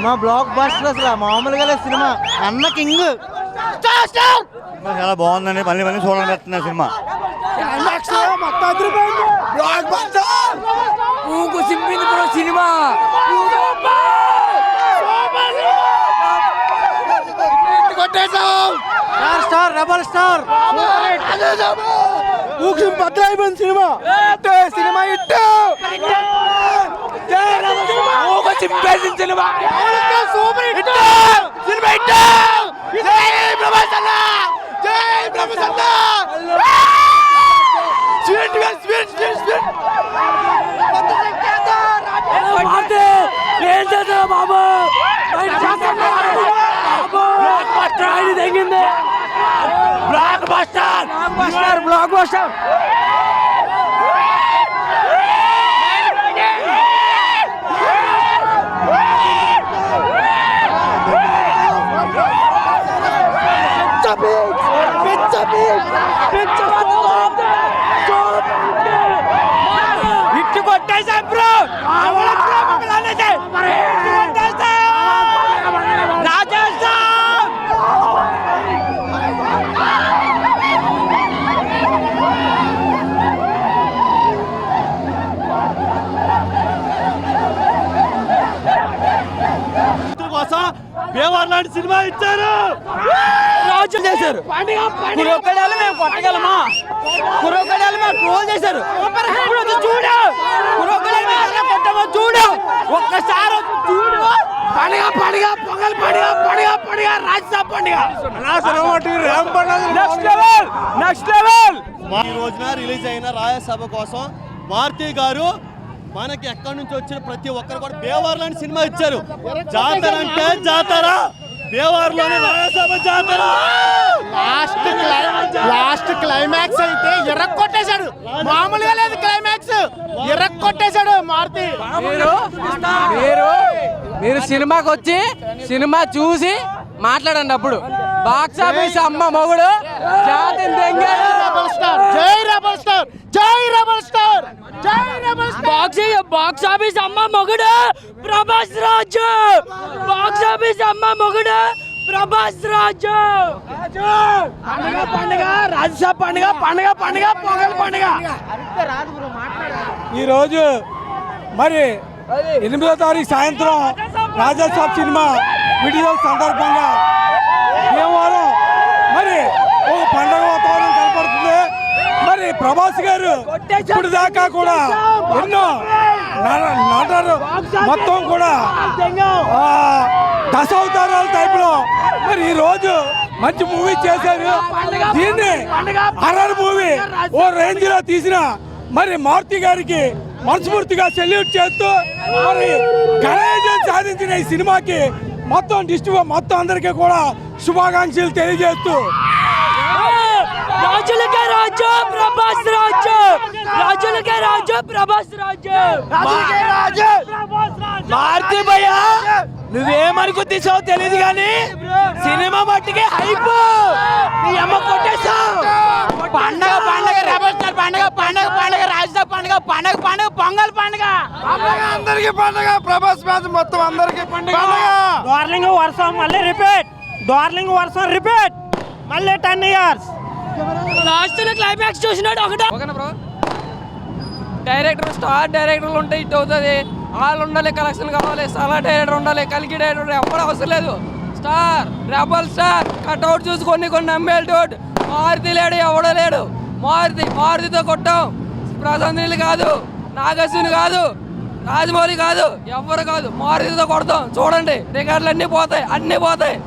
Cinema block buster, అసలు మామూలుగా లేదు సినిమా. అన్న కింగ్. చాలా బాగుందండి. మళ్ళీ మళ్ళీ చూడాలనిపిస్తుంది cinema. Cinema star rebel star భద్రాయిపోయింది సినిమా. సినిమా ఇట్టు చింపేసిన cinema super hit cinema hit. జై ప్రభాస్ అన్న, జై ప్రభాస్ అన్న. స్వీట్ స్వీట్ స్వీట్ స్వీట్ ఏం చేద్దాం బాబు. తగ్గింది బ్లాక్ బస్టర్ బ్లాక్ బస్టర్. ఇట్టు కొట్టేసాం బ్రో. లాంటి సినిమా ఇచ్చారు. రాజు చేశారు. కురొక్కడాలు మేము కొట్టగలమా? కురొక్కడాలు మేము ట్రోల్ చేశారు. చూడు కురొక్కడాలు మేము కొట్టమో చూడు, ఒక్కసారి చూడు. పండుగ పండుగ పొంగల్ పండుగ పండుగ పండుగ రాజ్యసభ పండుగ నెక్స్ట్ లెవెల్ నెక్స్ట్ లెవెల్. ఈ రోజున రిలీజ్ అయిన రాజ్యసభ కోసం మారుతి గారు మనకి ఎక్కడి నుంచి వచ్చిన ప్రతి ఒక్కరు కూడా బేవార్ లాంటి సినిమా ఇచ్చారు. జాతర అంటే జాతర, బేవార్లోని రాజ్యసభ జాతర. లాస్ట్ క్లైమాక్స్ అయితే ఎర్రకొట్టేశాడు. మామూలుగా లేదు క్లైమాక్స్, ఎర్రకొట్టేశాడు మారుతి. మీరు సినిమాకి వచ్చి సినిమా చూసి మాట్లాడండి. అప్పుడు బాక్స్ ఆఫీస్ అమ్మ మొగుడు జాతిని తెంగాడు. జై రెబల్ స్టార్, జై రెబల్ స్టార్, జై రెబల్ స్టార్. బాక్స్ ఆఫీస్ అమ్మ మొగుడు ప్రభాస్ రాజు. బాక్స్ ఆఫీస్ అమ్మ మొగుడు ప్రభాస్ రాజు. పండుగ పండుగ రాజ్యసభ పండుగ పండుగ పండుగ పొంగల్ పండుగ. ఈరోజు మరి 8వ తారీఖు సాయంత్రం రాజ్యసభ సినిమా విడుదల సందర్భంగా భీమవరం మరి ఒక పండుగ వాతావరణం కనపడుతుంది. మరి ప్రభాస్ గారు ఇప్పుడు దాకా కూడా ఎన్నో నటరు మొత్తం కూడా దశావతారాల టైప్లో మరి ఈ రోజు మంచి మూవీ చేశారు. దీన్ని హర్రర్ మూవీ ఓ రేంజ్ లో తీసిన మరి మారుతి గారికి మనస్ఫూర్తిగా సెల్యూట్ చేస్తూ మరి ఘనవిజయం సాధించిన ఈ సినిమాకి మొత్తం డిస్ట్రిక్ట్ మొత్తం అందరికీ కూడా శుభాకాంక్షలు తెలియజేస్తూ రాజులకే రాజు ప్రభాస్ రాజు, రాజులకే రాజు ప్రభాస్ రాజు. మారుతి భయ్య నువ్వేమనుకుంటావు తెలియదు కానీ సినిమా మట్టికి హైప్. నీ అమ్మ కొట్టేశావు. పండగ పండగ రెబల్ స్టార్ పండగ పండగ పండగ రాజ్యసభ పండగ పండగ పండగ పొంగల్ పండగ అందరికి పండుగ. ప్రభాస్ ఫ్యాన్స్ మొత్తం అందరికి పండుగ. డార్లింగ్ వర్షం మళ్ళీ రిపీట్, డార్లింగ్ వర్షం రిపీట్ మళ్ళీ 10 years. లాస్ట్ క్లైమాక్స్ చూసినాడు ఒకటే. డైరెక్టర్ స్టార్ డైరెక్టర్లు ఉంటే ఇట్ అవుతుంది. వాళ్ళు ఉండాలి, కలెక్షన్ కావాలి, సలా డైరెక్టర్ ఉండాలి, కలికి డైరెక్టర్ ఎప్పుడు అవసరం లేదు. స్టార్ రెబల్ స్టార్ కట్అవుట్ చూసి కొన్ని నమ్మేటోడు. మారుతి లేడు, ఎవడో లేడు. మారుతితో కొట్టాం. ప్రశాంత్ కాదు, నాగశ్విని కాదు, రాజమౌళి కాదు, ఎవరు కాదు, మారుతితో కొడతాం. చూడండి రికార్డులు అన్నీ పోతాయి.